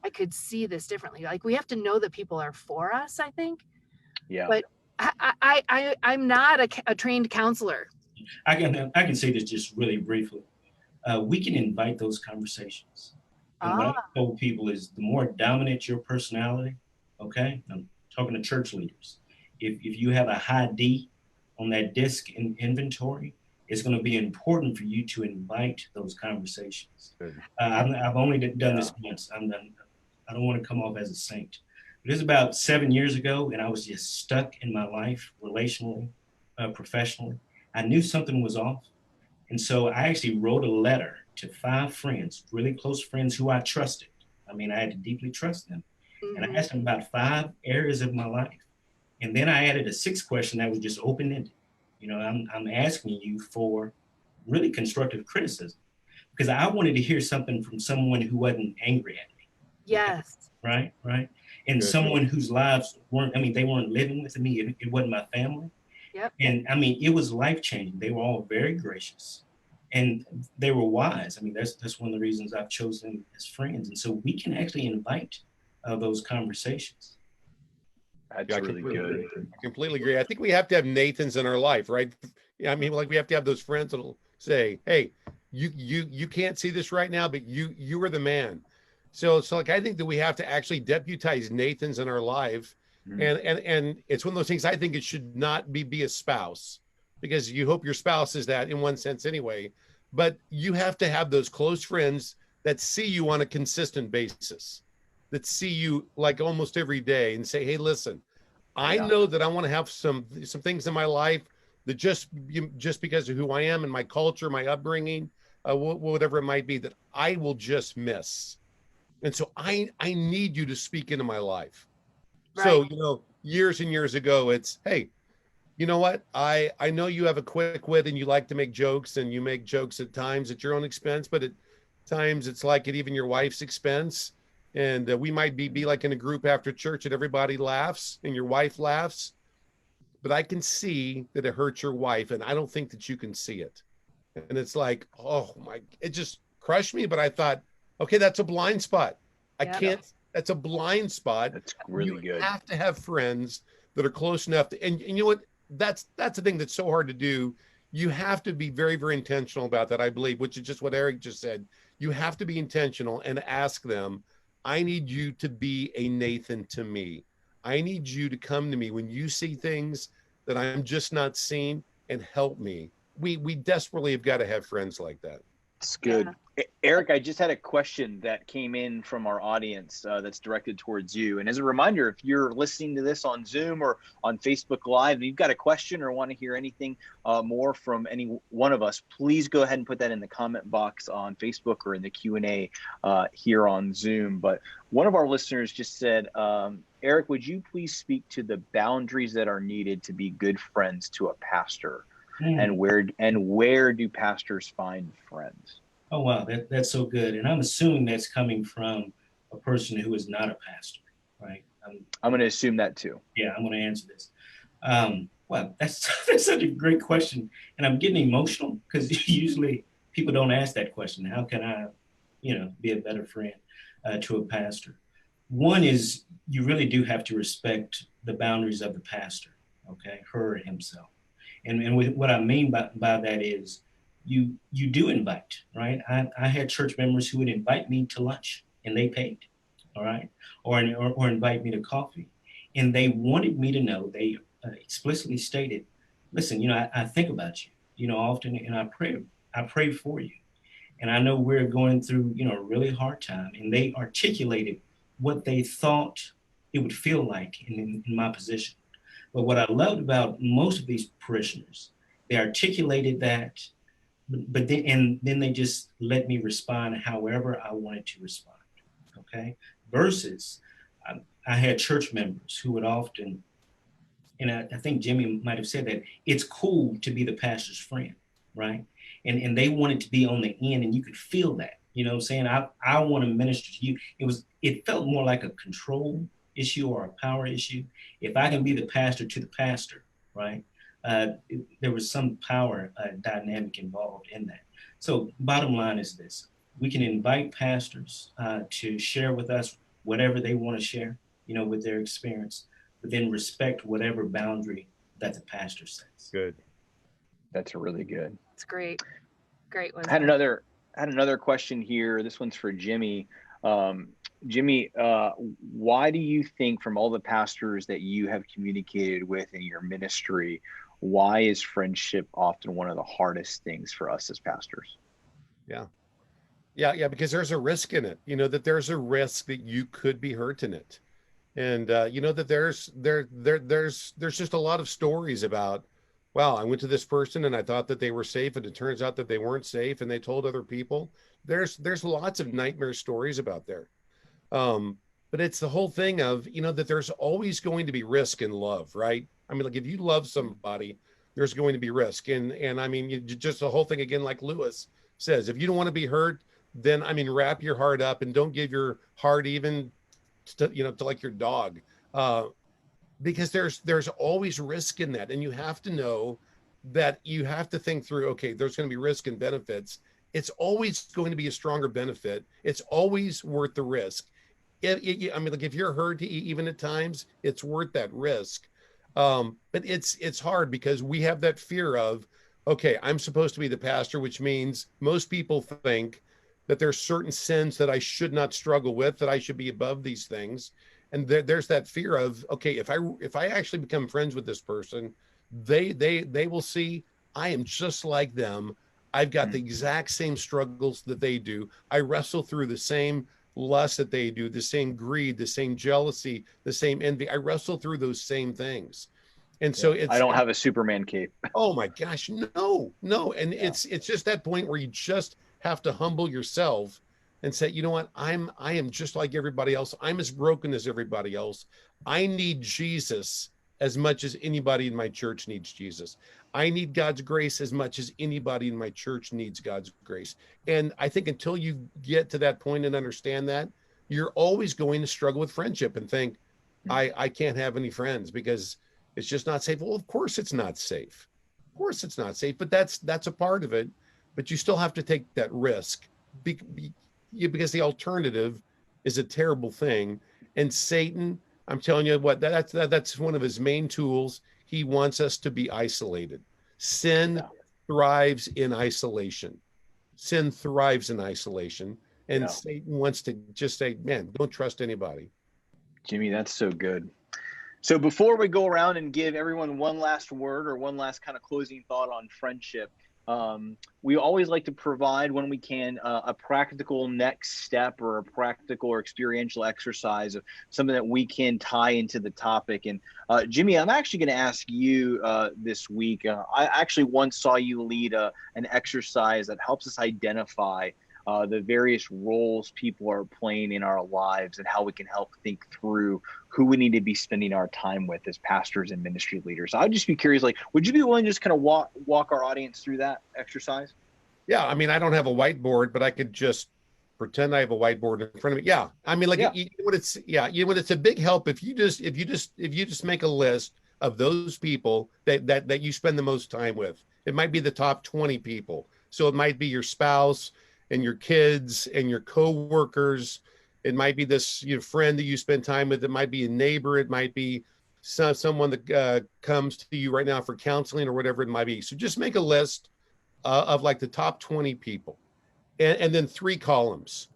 I could see this differently. Like we have to know that people are for us, I think. Yeah. But I'm not a trained counselor. I can say this just really briefly. We can invite those conversations. And what I've told people is the more dominant your personality, okay? I'm talking to church leaders. If you have a high D on that disc in inventory, it's going to be important for you to invite those conversations. I've only done this once. I don't want to come off as a saint. It was about 7 years ago, and I was just stuck in my life, relationally, professionally. I knew something was off. And so I actually wrote a letter to 5 friends, really close friends who I trusted. I mean, I had to deeply trust them. And I asked them about 5 areas of my life. And then I added a 6th question that was just open-ended. You know, I'm asking you for really constructive criticism, because I wanted to hear something from someone who wasn't angry at me. Yes. Right. And someone whose lives they weren't living with me. It wasn't my family. Yep. And I mean, it was life-changing. They were all very gracious and they were wise. I mean, that's one of the reasons I've chosen them as friends. And so we can actually invite those conversations. That's really good. I completely agree. I think we have to have Nathans in our life, right? I mean, like we have to have those friends that'll say, "Hey, you can't see this right now, but you are the man." So like I think that we have to actually deputize Nathans in our life, and it's one of those things. I think it should not be a spouse, because you hope your spouse is that in one sense anyway. But you have to have those close friends that see you on a consistent basis, that see you like almost every day and say, "Hey, listen, I know that I want to have some things in my life that just because of who I am and my culture, my upbringing, whatever it might be, that I will just miss. And so I need you to speak into my life." Right. So, you know, years and years ago, it's, "Hey, you know what? I know you have a quick wit and you like to make jokes, and you make jokes at times at your own expense, but at times it's like at even your wife's expense. And we might be like in a group after church and everybody laughs and your wife laughs, but I can see that it hurts your wife, and I don't think that you can see it." And it's like, oh my, it just crushed me. But I thought, okay, that's a blind spot. I can't, that's a blind spot. That's really good. You have to have friends that are close enough to, and you know what, that's the thing that's so hard to do. You have to be very, very intentional about that, I believe, which is just what Eric just said. You have to be intentional and ask them, "I need you to be a Nathan to me. I need you to come to me when you see things that I'm just not seeing, and help me." We desperately have got to have friends like that. It's good. Yeah. Eric, I just had a question that came in from our audience that's directed towards you. And as a reminder, if you're listening to this on Zoom or on Facebook Live, and you've got a question or want to hear anything more from any one of us, please go ahead and put that in the comment box on Facebook or in the Q&A here on Zoom. But one of our listeners just said, "Eric, would you please speak to the boundaries that are needed to be good friends to a pastor? And where do pastors find friends?" Oh, wow, that's so good. And I'm assuming that's coming from a person who is not a pastor, right? I'm going to assume that too. Yeah, I'm going to answer this. Well, that's such a great question. And I'm getting emotional because usually people don't ask that question. How can I, be a better friend to a pastor? One is you really do have to respect the boundaries of the pastor, okay, her or himself. And what I mean by that is you do invite, right? I had church members who would invite me to lunch and they paid, all right? Or invite me to coffee. And they wanted me to know, they explicitly stated, "Listen, I think about you, often, and I pray for you. And I know we're going through, a really hard time." And they articulated what they thought it would feel like in my position. But what I loved about most of these parishioners, they articulated that, but then they just let me respond however I wanted to respond. okay? Versus, I had church members who would often, and I think Jimmy might have said that it's cool to be the pastor's friend, right? And they wanted to be on the end, and you could feel that. You know what I'm saying? I want to minister to you. It felt more like a control issue or a power issue. If I can be the pastor to the pastor, right? There was some power dynamic involved in that. So bottom line is this: we can invite pastors to share with us whatever they want to share, with their experience, but then respect whatever boundary that the pastor sets. Good. That's really good. It's great. Great wisdom. I had another question here. This one's for Jimmy. Jimmy, why do you think, from all the pastors that you have communicated with in your ministry, why is friendship often one of the hardest things for us as pastors? Yeah, because there's a risk in it. That there's a risk that you could be hurt in it. And that there's just a lot of stories about, wow, I went to this person and I thought that they were safe, and it turns out that they weren't safe, and they told other people. There's lots of nightmare stories about there. But it's the whole thing of, that there's always going to be risk in love, right? I mean, like, if you love somebody, there's going to be risk. And I mean, just the whole thing, again, like Lewis says, if you don't want to be hurt, then, I mean, wrap your heart up and don't give your heart even to like your dog, because there's always risk in that. And you have to know that you have to think through, okay, there's going to be risk and benefits. It's always going to be a stronger benefit. It's always worth the risk. I mean, like, if you're hurt even at times, it's worth that risk. But it's hard because we have that fear of, okay, I'm supposed to be the pastor, which means most people think that there's certain sins that I should not struggle with, that I should be above these things. And there's that fear of, okay, if I actually become friends with this person, they will see I am just like them. I've got the exact same struggles that they do. I wrestle through the same lust that they do, the same greed, the same jealousy, the same envy. I wrestle through those same things. And so I don't have a Superman cape. Oh my gosh, no. And it's just that point where you just have to humble yourself and say, you know what, I am just like everybody else. I'm as broken as everybody else. I need Jesus as much as anybody in my church needs Jesus. I need God's grace as much as anybody in my church needs God's grace. And I think until you get to that point and understand that, you're always going to struggle with friendship and think, I can't have any friends because it's just not safe. Well, of course it's not safe. Of course it's not safe, but that's a part of it. But you still have to take that risk because the alternative is a terrible thing. And Satan, I'm telling you what, that's one of his main tools. He wants us to be isolated. Sin thrives in isolation. Sin thrives in isolation. And Satan wants to just say, man, don't trust anybody. Jimmy, that's so good. So before we go around and give everyone one last word or one last kind of closing thought on friendship, we always like to provide, when we can, a practical next step or a practical or experiential exercise of something that we can tie into the topic. And Jimmy, I'm actually going to ask you this week. I actually once saw you lead an exercise that helps us identify the various roles people are playing in our lives and how we can help think through who we need to be spending our time with as pastors and ministry leaders. I'd just be curious, like, would you be willing to just kind of walk our audience through that exercise? Yeah, I mean, I don't have a whiteboard, but I could just pretend I have a whiteboard in front of me. Yeah, I mean, like, it's a big help if you just make a list of those people that you spend the most time with. It might be the top 20 people. So it might be your spouse and your kids and your coworkers. It might be this friend that you spend time with. It might be a neighbor. It might be someone that comes to you right now for counseling or whatever it might be. So just make a list of like the top 20 people, and then 3 columns.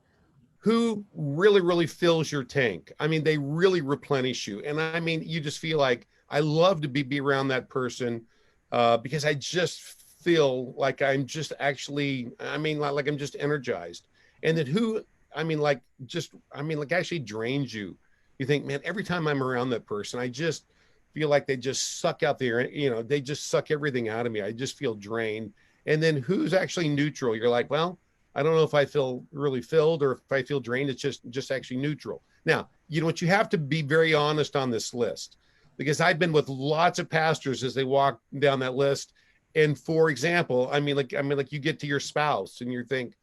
Who really, really fills your tank? I mean, they really replenish you. And I mean, you just feel like, I love to be around that person because I just feel like I'm just actually, like I'm just energized. And then who, actually drains you. You think, man, every time I'm around that person, I just feel like they just suck out there, they just suck everything out of me. I just feel drained. And then who's actually neutral? You're like, well, I don't know if I feel really filled or if I feel drained. It's just actually neutral. Now, you know what, you have to be very honest on this list, because I've been with lots of pastors as they walk down that list. And for example, like you get to your spouse and you think,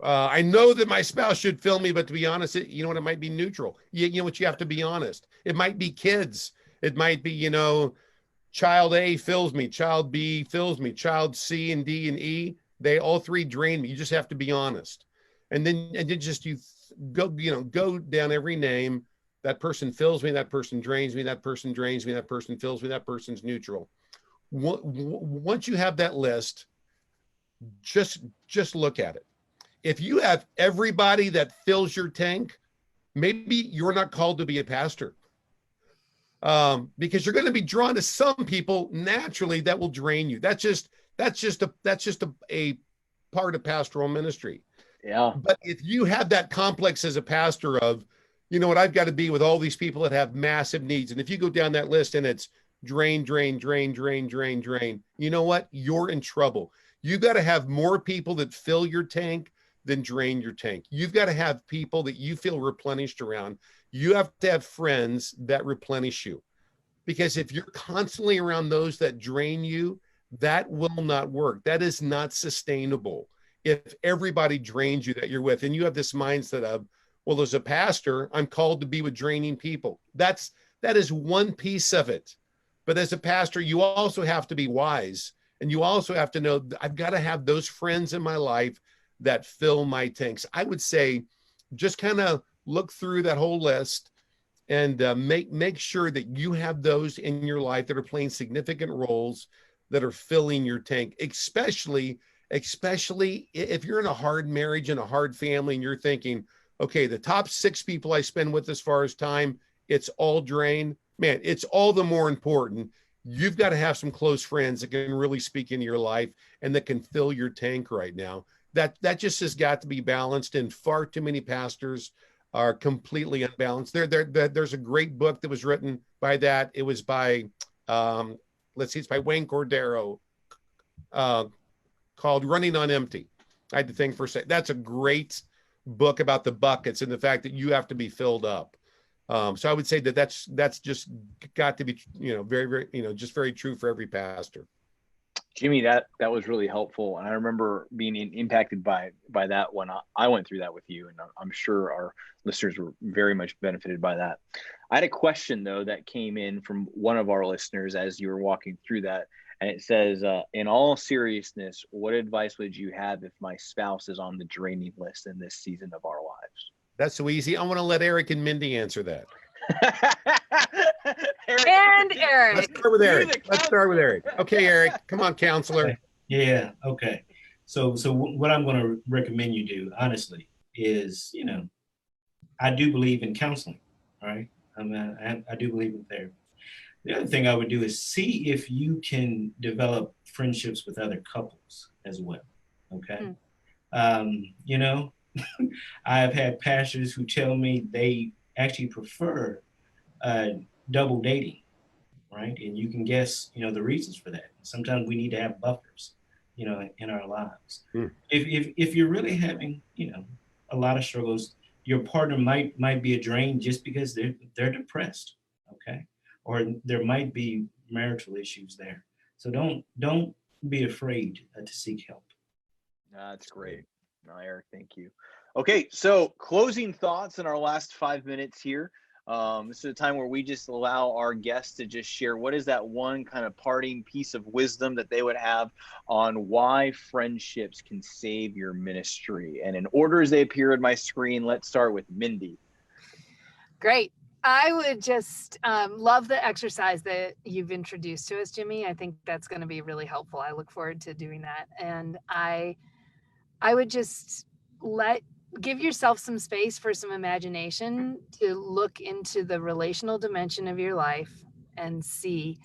I know that my spouse should fill me, but to be honest, you know what, it might be neutral. You know what, you have to be honest. It might be kids. It might be, you know, child A fills me, child B fills me, child C and D and E, they all three drain me. You just have to be honest. And then just you go down every name. That person fills me, that person drains me, that person drains me, that person fills me, that person's neutral. Once you have that list, just look at it. If you have everybody that fills your tank, maybe you're not called to be a pastor, because you're going to be drawn to some people naturally that will drain you. That's just a part of pastoral ministry. Yeah. But if you have that complex as a pastor of, you know what, I've got to be with all these people that have massive needs, and if you go down that list and it's drain, drain, drain, drain, drain, drain, you know what, you're in trouble. You got to have more people that fill your tank than drain your tank. You've got to have people that you feel replenished around. You have to have friends that replenish you, because if you're constantly around those that drain you, that will not work. That is not sustainable. If everybody drains you that you're with, and you have this mindset of, well, as a pastor, I'm called to be with draining people. That is one piece of it. But as a pastor, you also have to be wise, and you also have to know, I've got to have those friends in my life that fill my tanks. I would say just kind of look through that whole list and make sure that you have those in your life that are playing significant roles, that are filling your tank, especially if you're in a hard marriage and a hard family and you're thinking, okay, the top 6 people I spend with as far as time, it's all drain. Man, it's all the more important. You've got to have some close friends that can really speak into your life and that can fill your tank right now. That just has got to be balanced, and far too many pastors are completely unbalanced. There's a great book that was written by that. It was by, it's by Wayne Cordero, called Running on Empty. I had to think for a second. That's a great book about the buckets and the fact that you have to be filled up. So I would say that's just got to be, very, very, just very true for every pastor. Jimmy, that was really helpful. And I remember being impacted by that when I went through that with you. And I'm sure our listeners were very much benefited by that. I had a question, though, that came in from one of our listeners as you were walking through that. And it says, in all seriousness, what advice would you have if my spouse is on the draining list in this season of our lives? That's so easy. I want to let Eric and Mindy answer that. Eric. Let's start with Eric. Okay, Eric, come on, counselor. Yeah. Okay. So what I'm going to recommend you do, honestly, is, I do believe in counseling. All right. I do believe in therapy. The other thing I would do is see if you can develop friendships with other couples as well. Okay. I've had pastors who tell me they actually prefer double dating, right? And you can guess, the reasons for that. Sometimes we need to have buffers, in our lives. If you're really having, a lot of struggles, your partner might be a drain just because they're depressed, okay? Or there might be marital issues there. So don't be afraid to seek help. That's great. No, Eric, thank you. Okay, so closing thoughts in our last 5 minutes here. This is a time where we just allow our guests to just share what is that one kind of parting piece of wisdom that they would have on why friendships can save your ministry. And in order as they appear on my screen, let's start with Mindy. Great. I would just love the exercise that you've introduced to us, Jimmy. I think that's going to be really helpful. I look forward to doing that. And I would just give yourself some space for some imagination to look into the relational dimension of your life and see,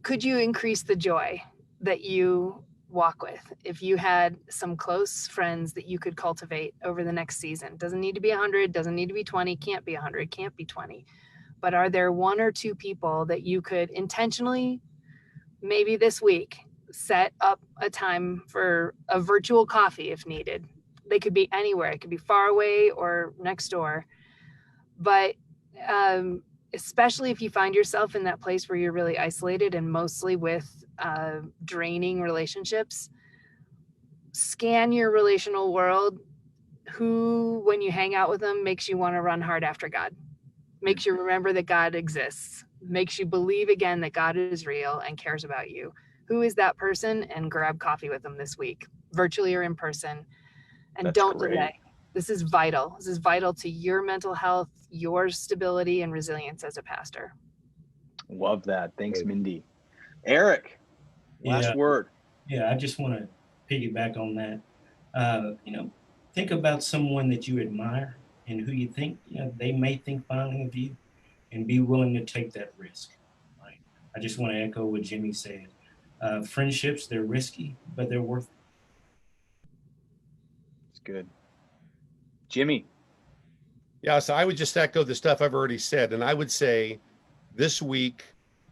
could you increase the joy that you walk with if you had some close friends that you could cultivate over the next season? Doesn't need to be 100, doesn't need to be 20, can't be 100, can't be 20. But are there 1 or 2 people that you could intentionally, maybe this week, set up a time for a virtual coffee if needed. They could be anywhere. It could be far away or next door. But especially if you find yourself in that place where you're really isolated and mostly with draining relationships, scan your relational world. Who, when you hang out with them, makes you want to run hard after God, makes you remember that God exists, makes you believe again that God is real and cares about you. Who is that person? And grab coffee with them this week, virtually or in person. And That's don't great. delay. This is vital. This is vital to your mental health, your stability and resilience as a pastor. Love that. Thanks, Mindy. Eric, last word. Yeah, I just want to piggyback on that. Think about someone that you admire and who you think, they may think fondly of you, and be willing to take that risk. Right? I just want to echo what Jimmy said. Friendships, they're risky, but they're worth it. It's good. Jimmy. Yeah, so I would just echo the stuff I've already said. And I would say this week,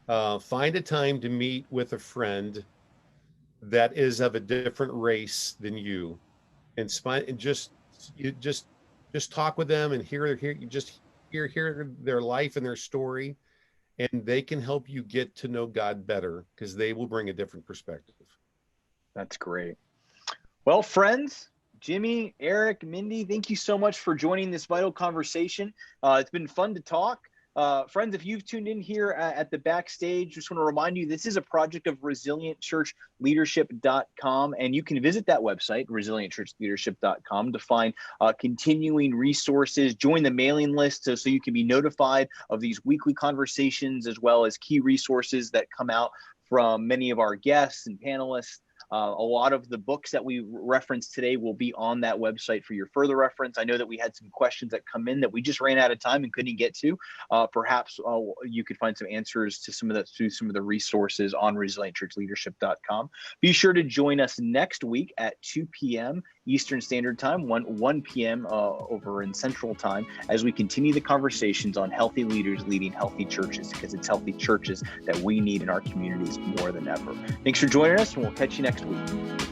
find a time to meet with a friend that is of a different race than you, and just talk with them and hear their life and their story, and they can help you get to know God better because they will bring a different perspective. That's great. Well, friends, Jimmy, Eric, Mindy, thank you so much for joining this vital conversation. It's been fun to talk. Friends, if you've tuned in here at the backstage, just want to remind you, this is a project of resilientchurchleadership.com, and you can visit that website, resilientchurchleadership.com, to find continuing resources. Join the mailing list so you can be notified of these weekly conversations, as well as key resources that come out from many of our guests and panelists. A lot of the books that we referenced today will be on that website for your further reference. I know that we had some questions that come in that we just ran out of time and couldn't get to. Perhaps you could find some answers to some of the resources on resilientchurchleadership.com. Be sure to join us next week at 2 p.m. Eastern Standard Time, 1 p.m. Over in Central Time, as we continue the conversations on healthy leaders leading healthy churches, because it's healthy churches that we need in our communities more than ever. Thanks for joining us, and we'll catch you next week.